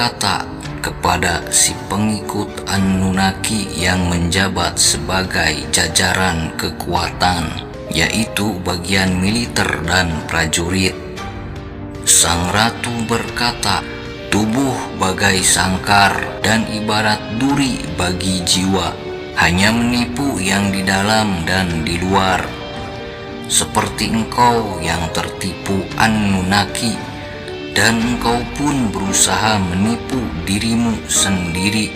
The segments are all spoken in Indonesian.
berkata kepada si pengikut Anunnaki yang menjabat sebagai jajaran kekuatan, yaitu bagian militer dan prajurit. Sang ratu berkata, tubuh bagai sangkar dan ibarat duri bagi jiwa, hanya menipu yang di dalam dan di luar. Seperti engkau yang tertipu Anunnaki, dan engkau pun berusaha menipu dirimu sendiri.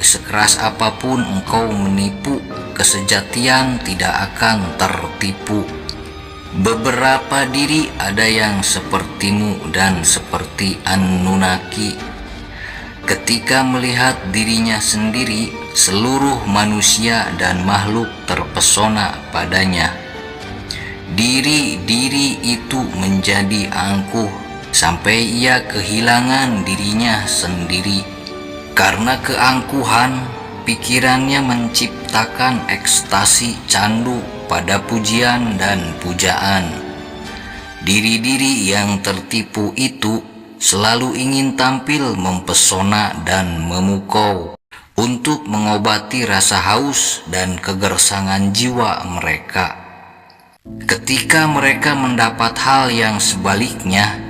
Sekeras apapun engkau menipu, kesejatian tidak akan tertipu. Beberapa diri ada yang sepertimu dan seperti Anunnaki. Ketika melihat dirinya sendiri, seluruh manusia dan makhluk terpesona padanya. Diri-diri itu menjadi angkuh sampai ia kehilangan dirinya sendiri. Karena keangkuhan, pikirannya menciptakan ekstasi candu pada pujian dan pujaan. Diri-diri yang tertipu itu selalu ingin tampil mempesona dan memukau untuk mengobati rasa haus dan kegersangan jiwa mereka. Ketika mereka mendapat hal yang sebaliknya,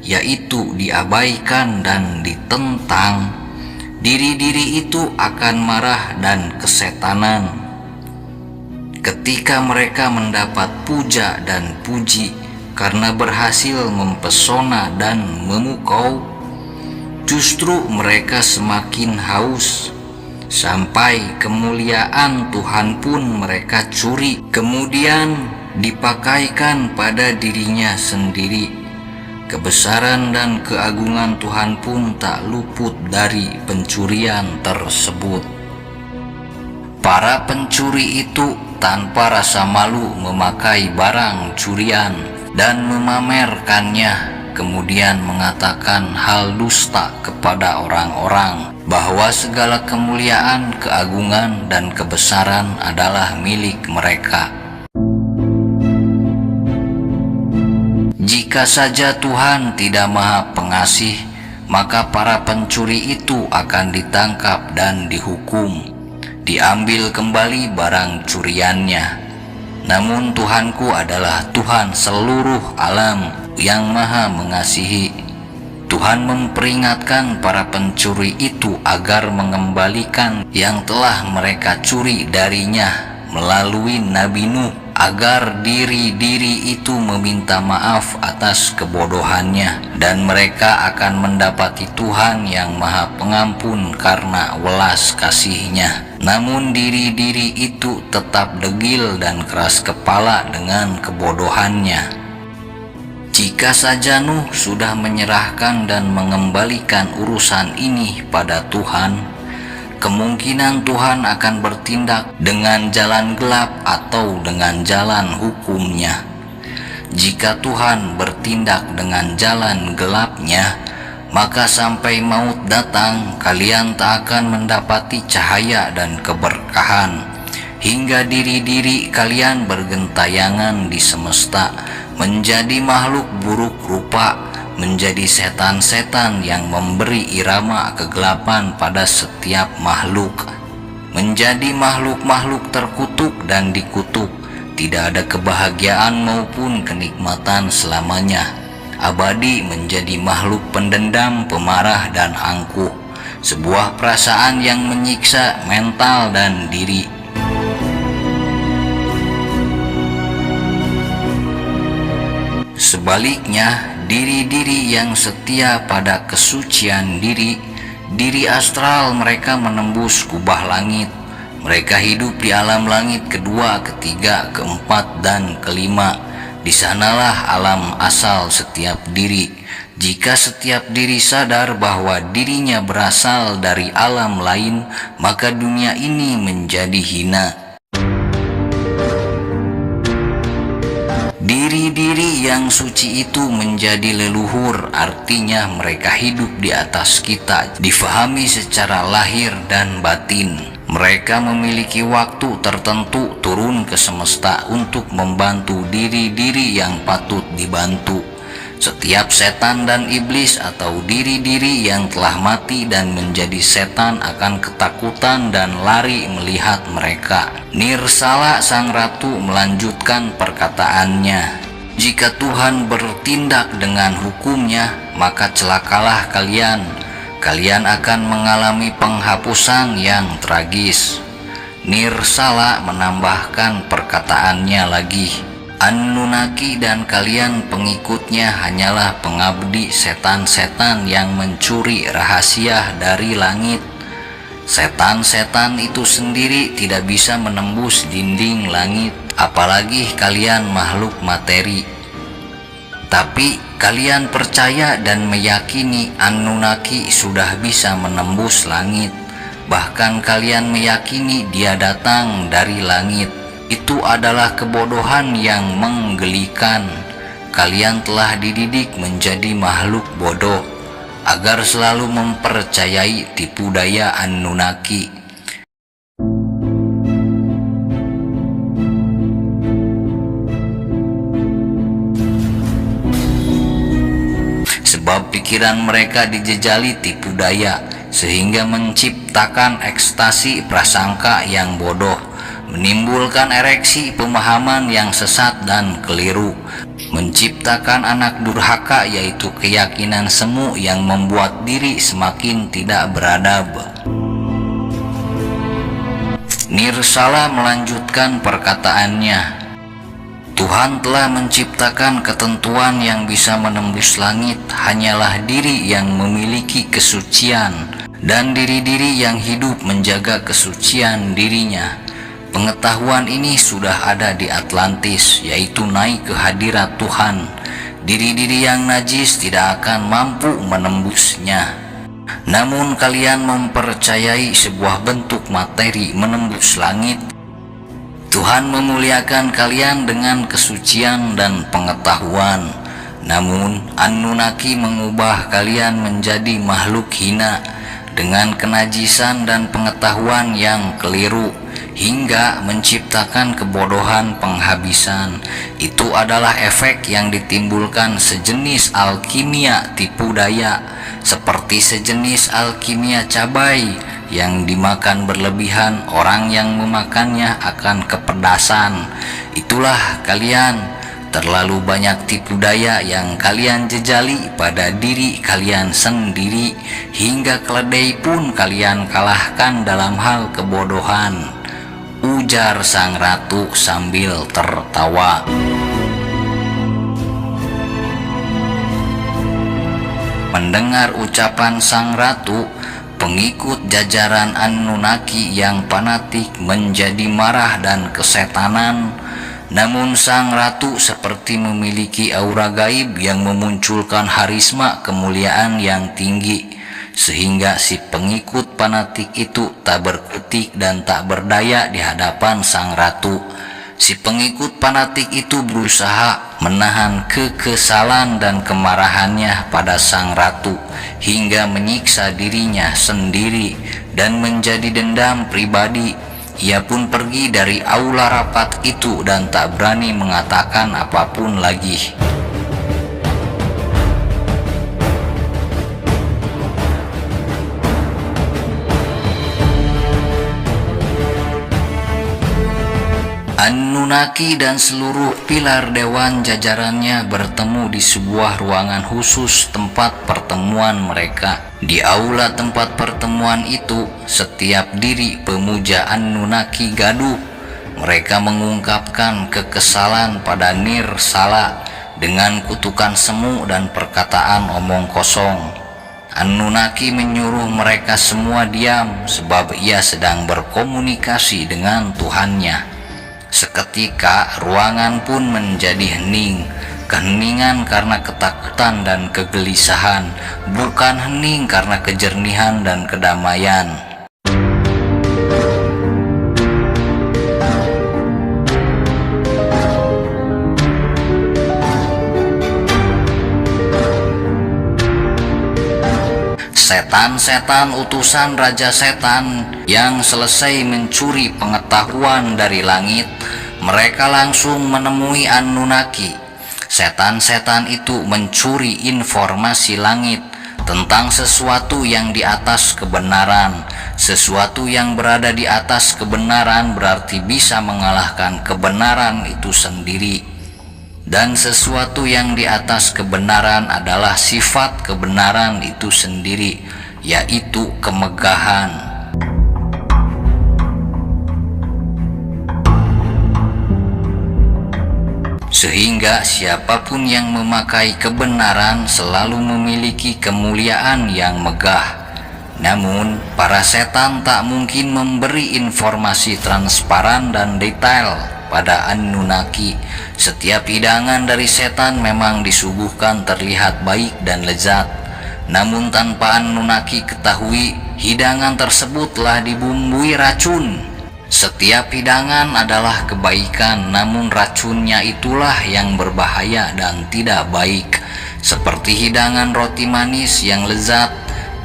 yaitu diabaikan dan ditentang, diri-diri itu akan marah dan kesetanan. Ketika mereka mendapat puja dan puji karena berhasil mempesona dan memukau, justru mereka semakin haus, sampai kemuliaan Tuhan pun mereka curi, kemudian dipakaikan pada dirinya sendiri. Kebesaran dan keagungan Tuhan pun tak luput dari pencurian tersebut. Para pencuri itu tanpa rasa malu memakai barang curian dan memamerkannya, kemudian mengatakan hal dusta kepada orang-orang bahwa segala kemuliaan, keagungan, dan kebesaran adalah milik mereka. Jika saja Tuhan tidak Maha Pengasih, maka para pencuri itu akan ditangkap dan dihukum, diambil kembali barang curiannya. Namun Tuhanku adalah Tuhan seluruh alam yang Maha Mengasihi. Tuhan memperingatkan para pencuri itu agar mengembalikan yang telah mereka curi darinya melalui Nabi Nuh, agar diri-diri itu meminta maaf atas kebodohannya, dan mereka akan mendapati Tuhan yang Maha Pengampun karena welas kasih-Nya. Namun diri-diri itu tetap degil dan keras kepala dengan kebodohannya. Jika saja Nuh sudah menyerahkan dan mengembalikan urusan ini pada Tuhan, kemungkinan Tuhan akan bertindak dengan jalan gelap atau dengan jalan hukumnya. Jika Tuhan bertindak dengan jalan gelapnya, maka sampai maut datang, kalian tak akan mendapati cahaya dan keberkahan, hingga diri-diri kalian bergentayangan di semesta, menjadi makhluk buruk rupa, menjadi setan-setan yang memberi irama kegelapan pada setiap makhluk, menjadi makhluk-makhluk terkutuk dan dikutuk, tidak ada kebahagiaan maupun kenikmatan selamanya, abadi menjadi makhluk pendendam, pemarah, dan angkuh, sebuah perasaan yang menyiksa mental dan diri. Sebaliknya, diri-diri yang setia pada kesucian diri, diri astral mereka menembus kubah langit. Mereka hidup di alam langit kedua, ketiga, keempat, dan kelima. Di sanalah alam asal setiap diri. Jika setiap diri sadar bahwa dirinya berasal dari alam lain, maka dunia ini menjadi hina. Diri-diri yang suci itu menjadi leluhur, artinya mereka hidup di atas kita, difahami secara lahir dan batin. Mereka memiliki waktu tertentu turun ke semesta untuk membantu diri-diri yang patut dibantu. Setiap setan dan iblis atau diri-diri yang telah mati dan menjadi setan akan ketakutan dan lari melihat mereka. Nirsala sang ratu melanjutkan perkataannya, "Jika Tuhan bertindak dengan hukumnya, maka celakalah kalian. Kalian akan mengalami penghapusan yang tragis." Nirsala menambahkan perkataannya lagi, "Anunnaki dan kalian pengikutnya hanyalah pengabdi setan-setan yang mencuri rahasia dari langit. Setan-setan itu sendiri tidak bisa menembus dinding langit, apalagi kalian makhluk materi. Tapi kalian percaya dan meyakini Anunnaki sudah bisa menembus langit. Bahkan kalian meyakini dia datang dari langit. Itu adalah kebodohan yang menggelikan. Kalian telah dididik menjadi makhluk bodoh agar selalu mempercayai tipu daya Anunnaki. Sebab pikiran mereka dijejali tipu daya, sehingga menciptakan ekstasi prasangka yang bodoh, menimbulkan ereksi pemahaman yang sesat dan keliru, menciptakan anak durhaka yaitu keyakinan semu yang membuat diri semakin tidak beradab. Nirsala melanjutkan perkataannya, "Tuhan telah menciptakan ketentuan yang bisa menembus langit, hanyalah diri yang memiliki kesucian dan diri-diri yang hidup menjaga kesucian dirinya. Pengetahuan ini sudah ada di Atlantis, yaitu naik ke hadirat Tuhan. Diri-diri yang najis tidak akan mampu menembusnya. Namun kalian mempercayai sebuah bentuk materi menembus langit. Tuhan memuliakan kalian dengan kesucian dan pengetahuan. Namun Anunnaki mengubah kalian menjadi makhluk hina dengan kenajisan dan pengetahuan yang keliru, hingga menciptakan kebodohan penghabisan. Itu adalah efek yang ditimbulkan sejenis alkimia tipu daya, seperti sejenis alkimia cabai yang dimakan berlebihan. Orang yang memakannya akan kepedasan. Itulah kalian. Terlalu banyak tipu daya yang kalian jejali pada diri kalian sendiri, hingga keledai pun kalian kalahkan dalam hal kebodohan," ujar sang ratu sambil tertawa. Mendengar ucapan sang ratu, pengikut jajaran Anunnaki yang fanatik menjadi marah dan kesetanan. Namun sang ratu seperti memiliki aura gaib yang memunculkan harisma kemuliaan yang tinggi, sehingga si pengikut fanatik itu tak berkutik dan tak berdaya di hadapan sang ratu. Si pengikut fanatik itu berusaha menahan kekesalan dan kemarahannya pada sang ratu, hingga menyiksa dirinya sendiri dan menjadi dendam pribadi. Ia pun pergi dari aula rapat itu dan tak berani mengatakan apapun lagi. Anunnaki dan seluruh pilar dewan jajarannya bertemu di sebuah ruangan khusus tempat pertemuan mereka. Di aula tempat pertemuan itu, setiap diri pemuja Anunnaki gaduh. Mereka mengungkapkan kekesalan pada Nirsala dengan kutukan semu dan perkataan omong kosong. Anunnaki menyuruh mereka semua diam sebab ia sedang berkomunikasi dengan Tuhannya. Seketika ruangan pun menjadi hening. Keheningan karena ketakutan dan kegelisahan, bukan hening karena kejernihan dan kedamaian. Setan-setan utusan Raja Setan yang selesai mencuri pengetahuan dari langit, mereka langsung menemui Anunnaki. Setan-setan itu mencuri informasi langit tentang sesuatu yang di atas kebenaran. Sesuatu yang berada di atas kebenaran berarti bisa mengalahkan kebenaran itu sendiri. Dan sesuatu yang di atas kebenaran adalah sifat kebenaran itu sendiri, yaitu kemegahan. Sehingga siapapun yang memakai kebenaran selalu memiliki kemuliaan yang megah. Namun, para setan tak mungkin memberi informasi transparan dan detail pada Anunnaki. Setiap hidangan dari setan memang disuguhkan terlihat baik dan lezat. Namun tanpa Anunnaki ketahui, hidangan tersebut telah dibumbui racun. Setiap hidangan adalah kebaikan, namun racunnya itulah yang berbahaya dan tidak baik. Seperti hidangan roti manis yang lezat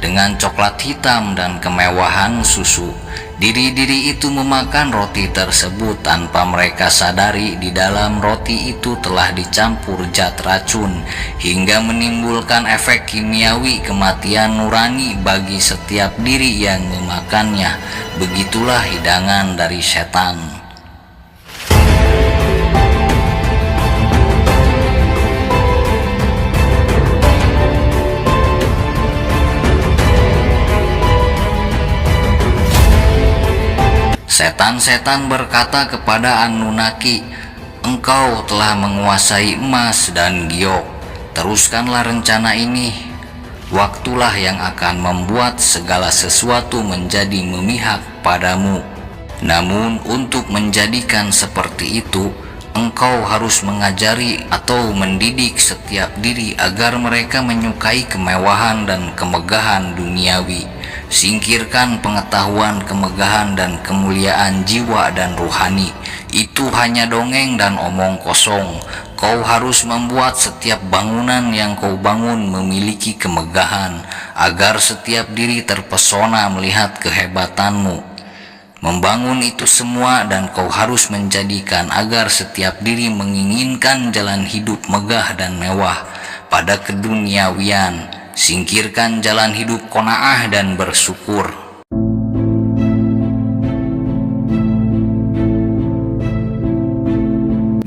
dengan coklat hitam dan kemewahan susu. Diri-diri itu memakan roti tersebut tanpa mereka sadari di dalam roti itu telah dicampur zat racun hingga menimbulkan efek kimiawi kematian nurani bagi setiap diri yang memakannya. Begitulah hidangan dari setan. Setan-setan berkata kepada Anunnaki, "Engkau telah menguasai emas dan giok. Teruskanlah rencana ini. Waktulah yang akan membuat segala sesuatu menjadi memihak padamu. Namun untuk menjadikan seperti itu, engkau harus mengajari atau mendidik setiap diri agar mereka menyukai kemewahan dan kemegahan duniawi. Singkirkan pengetahuan kemegahan dan kemuliaan jiwa dan rohani. Itu hanya dongeng dan omong kosong. Kau harus membuat setiap bangunan yang kau bangun memiliki kemegahan, agar setiap diri terpesona melihat kehebatanmu. Membangun itu semua dan kau harus menjadikan agar setiap diri menginginkan jalan hidup megah dan mewah pada keduniawian. Singkirkan jalan hidup qanaah dan bersyukur.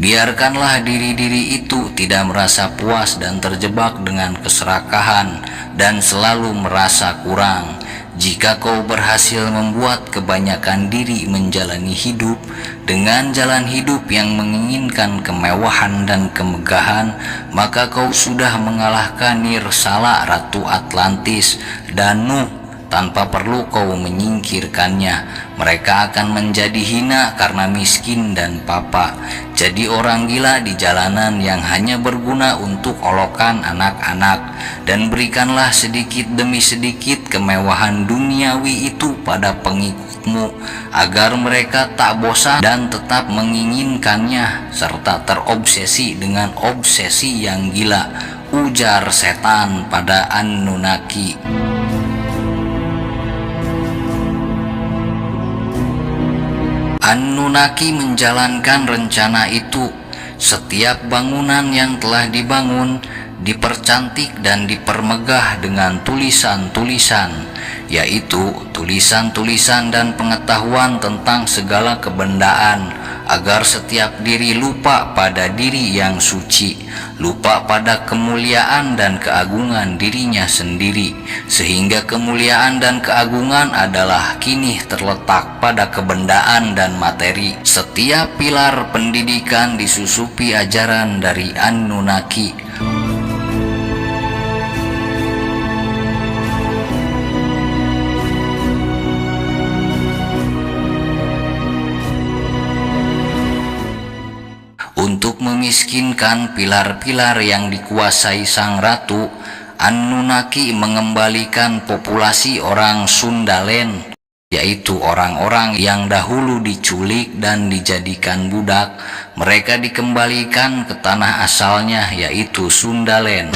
Biarkanlah diri-diri itu tidak merasa puas dan terjebak dengan keserakahan dan selalu merasa kurang. Jika kau berhasil membuat kebanyakan diri menjalani hidup dengan jalan hidup yang menginginkan kemewahan dan kemegahan, maka kau sudah mengalahkan Nirsala Ratu Atlantis dan Nuh. Tanpa perlu kau menyingkirkannya, mereka akan menjadi hina karena miskin dan papa. Jadi orang gila di jalanan yang hanya berguna untuk olokan anak-anak. Dan berikanlah sedikit demi sedikit kemewahan duniawi itu pada pengikutmu, agar mereka tak bosan dan tetap menginginkannya, serta terobsesi dengan obsesi yang gila, ujar setan pada Anunnaki. Anunnaki menjalankan rencana itu. Setiap bangunan yang telah dibangun dipercantik dan dipermegah dengan tulisan-tulisan, yaitu tulisan-tulisan dan pengetahuan tentang segala kebendaan, agar setiap diri lupa pada diri yang suci, lupa pada kemuliaan dan keagungan dirinya sendiri, sehingga kemuliaan dan keagungan adalah kini terletak pada kebendaan dan materi. Setiap pilar pendidikan disusupi ajaran dari Anunnaki. Untuk memiskinkan pilar-pilar yang dikuasai sang ratu, Anunnaki mengembalikan populasi orang Sundalen, yaitu orang-orang yang dahulu diculik dan dijadikan budak. Mereka dikembalikan ke tanah asalnya, yaitu Sundalen.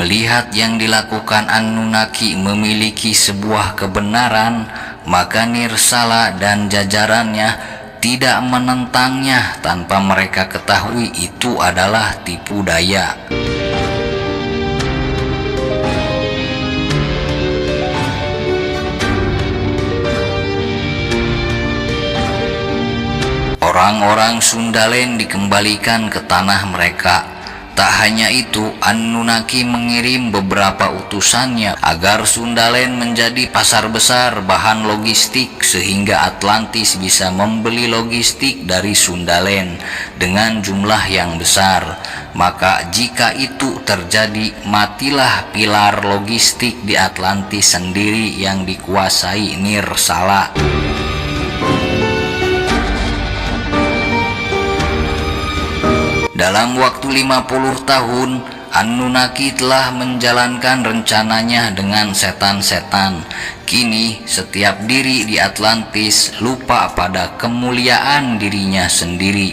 Melihat yang dilakukan Anunnaki memiliki sebuah kebenaran, maka Nirsala dan jajarannya tidak menentangnya tanpa mereka ketahui itu adalah tipu daya. Orang-orang Sundalen dikembalikan ke tanah mereka. Tak hanya itu, Anunnaki mengirim beberapa utusannya agar Sundalen menjadi pasar besar bahan logistik sehingga Atlantis bisa membeli logistik dari Sundalen dengan jumlah yang besar. Maka jika itu terjadi, matilah pilar logistik di Atlantis sendiri yang dikuasai Nirsala. Dalam waktu 50 tahun, Anunnaki telah menjalankan rencananya dengan setan-setan. Kini setiap diri di Atlantis lupa pada kemuliaan dirinya sendiri.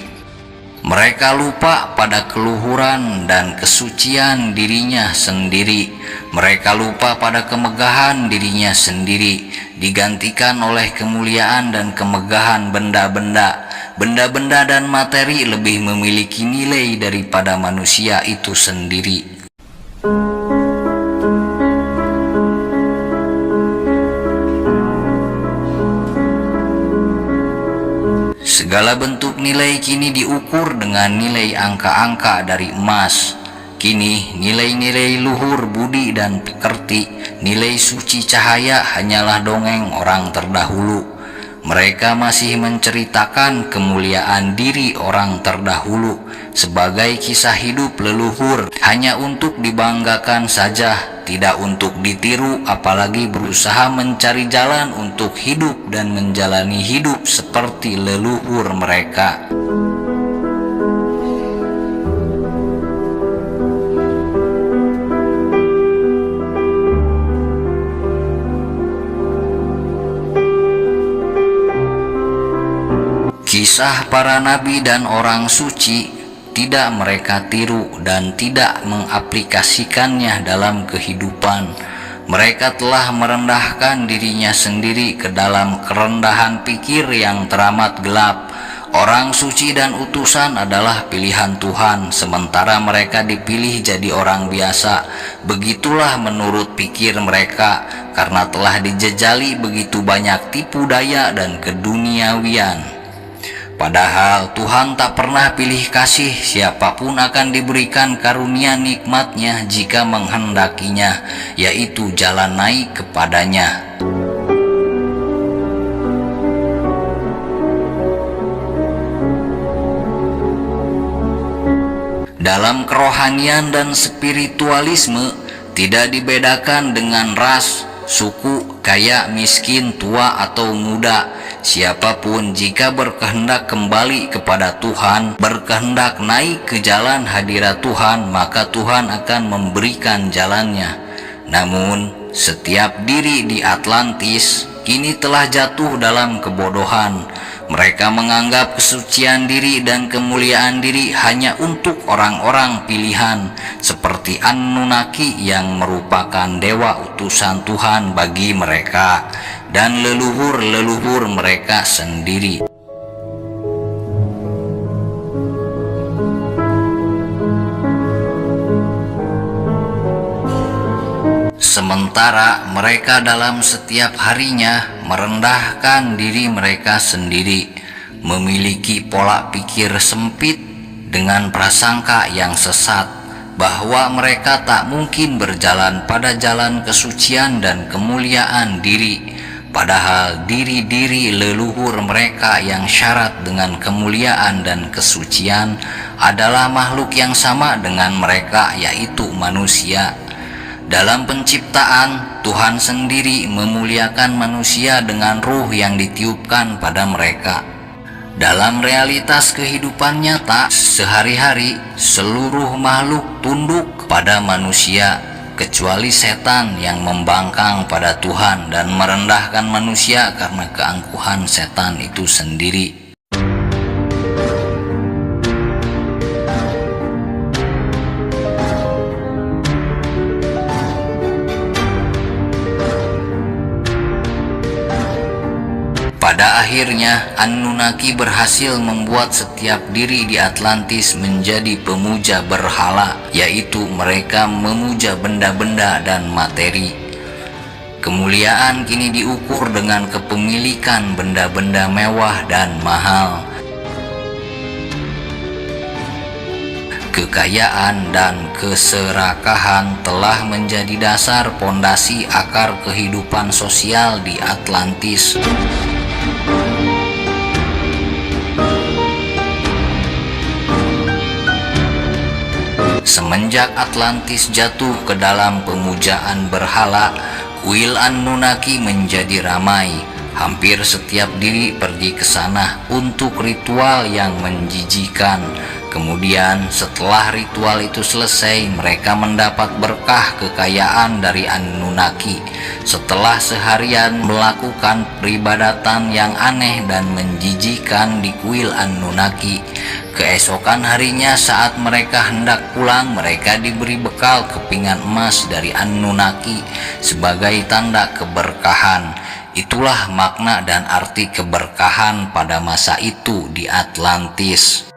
Mereka lupa pada keluhuran dan kesucian dirinya sendiri. Mereka lupa pada kemegahan dirinya sendiri, digantikan oleh kemuliaan dan kemegahan benda-benda. Benda-benda dan materi lebih memiliki nilai daripada manusia itu sendiri. Segala bentuk nilai kini diukur dengan nilai angka-angka dari emas. Kini nilai-nilai luhur budi dan pekerti, nilai suci cahaya hanyalah dongeng orang terdahulu. Mereka masih menceritakan kemuliaan diri orang terdahulu sebagai kisah hidup leluhur, hanya untuk dibanggakan saja, tidak untuk ditiru, apalagi berusaha mencari jalan untuk hidup dan menjalani hidup seperti leluhur mereka. Kisah para nabi dan orang suci tidak mereka tiru dan tidak mengaplikasikannya dalam kehidupan. Mereka telah merendahkan dirinya sendiri ke dalam kerendahan pikir yang teramat gelap. Orang suci dan utusan adalah pilihan Tuhan, sementara mereka dipilih jadi orang biasa. Begitulah menurut pikir mereka, karena telah dijejali begitu banyak tipu daya dan keduniawian. Padahal Tuhan tak pernah pilih kasih, siapapun akan diberikan karunia nikmatnya jika menghendakinya, yaitu jalan naik kepadanya. Dalam kerohanian dan spiritualisme tidak dibedakan dengan ras, suku, kaya, miskin, tua atau muda. Siapapun jika berkehendak kembali kepada Tuhan, berkehendak naik ke jalan hadirat Tuhan, maka Tuhan akan memberikan jalannya. Namun setiap diri di Atlantis kini telah jatuh dalam kebodohan. Mereka menganggap kesucian diri dan kemuliaan diri hanya untuk orang-orang pilihan, seperti Anunnaki yang merupakan dewa utusan Tuhan bagi mereka dan leluhur-leluhur mereka sendiri. Sementara mereka dalam setiap harinya merendahkan diri mereka sendiri, memiliki pola pikir sempit dengan prasangka yang sesat bahwa mereka tak mungkin berjalan pada jalan kesucian dan kemuliaan diri. Padahal diri-diri leluhur mereka yang syarat dengan kemuliaan dan kesucian adalah makhluk yang sama dengan mereka, yaitu manusia. Dalam penciptaan, Tuhan sendiri memuliakan manusia dengan ruh yang ditiupkan pada mereka. Dalam realitas kehidupan nyata sehari-hari, seluruh makhluk tunduk pada manusia, kecuali setan yang membangkang pada Tuhan dan merendahkan manusia karena keangkuhan setan itu sendiri. Pada akhirnya, Anunnaki berhasil membuat setiap diri di Atlantis menjadi pemuja berhala, yaitu mereka memuja benda-benda dan materi. Kemuliaan kini diukur dengan kepemilikan benda-benda mewah dan mahal. Kekayaan dan keserakahan telah menjadi dasar pondasi akar kehidupan sosial di Atlantis. Semenjak Atlantis jatuh ke dalam pemujaan berhala, kuil Anunnaki menjadi ramai. Hampir setiap diri pergi ke sana untuk ritual yang menjijikan. Kemudian setelah ritual itu selesai, mereka mendapat berkah kekayaan dari Anunnaki. Setelah seharian melakukan peribadatan yang aneh dan menjijikan di kuil Anunnaki, keesokan harinya saat mereka hendak pulang, mereka diberi bekal kepingan emas dari Anunnaki sebagai tanda keberkahan. Itulah makna dan arti keberkahan pada masa itu di Atlantis.